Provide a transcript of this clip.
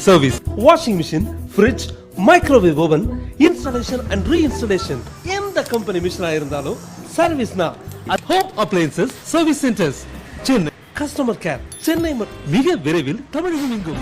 service, washing machine, fridge, microwave oven, installation and reinstallation. எந்த company மிஷினா இருந்தாலும் சர்வீஸ்னா home appliances service centres Chennai. Customer care Chennai மிக விரைவில் தமிழகம் எங்கும்.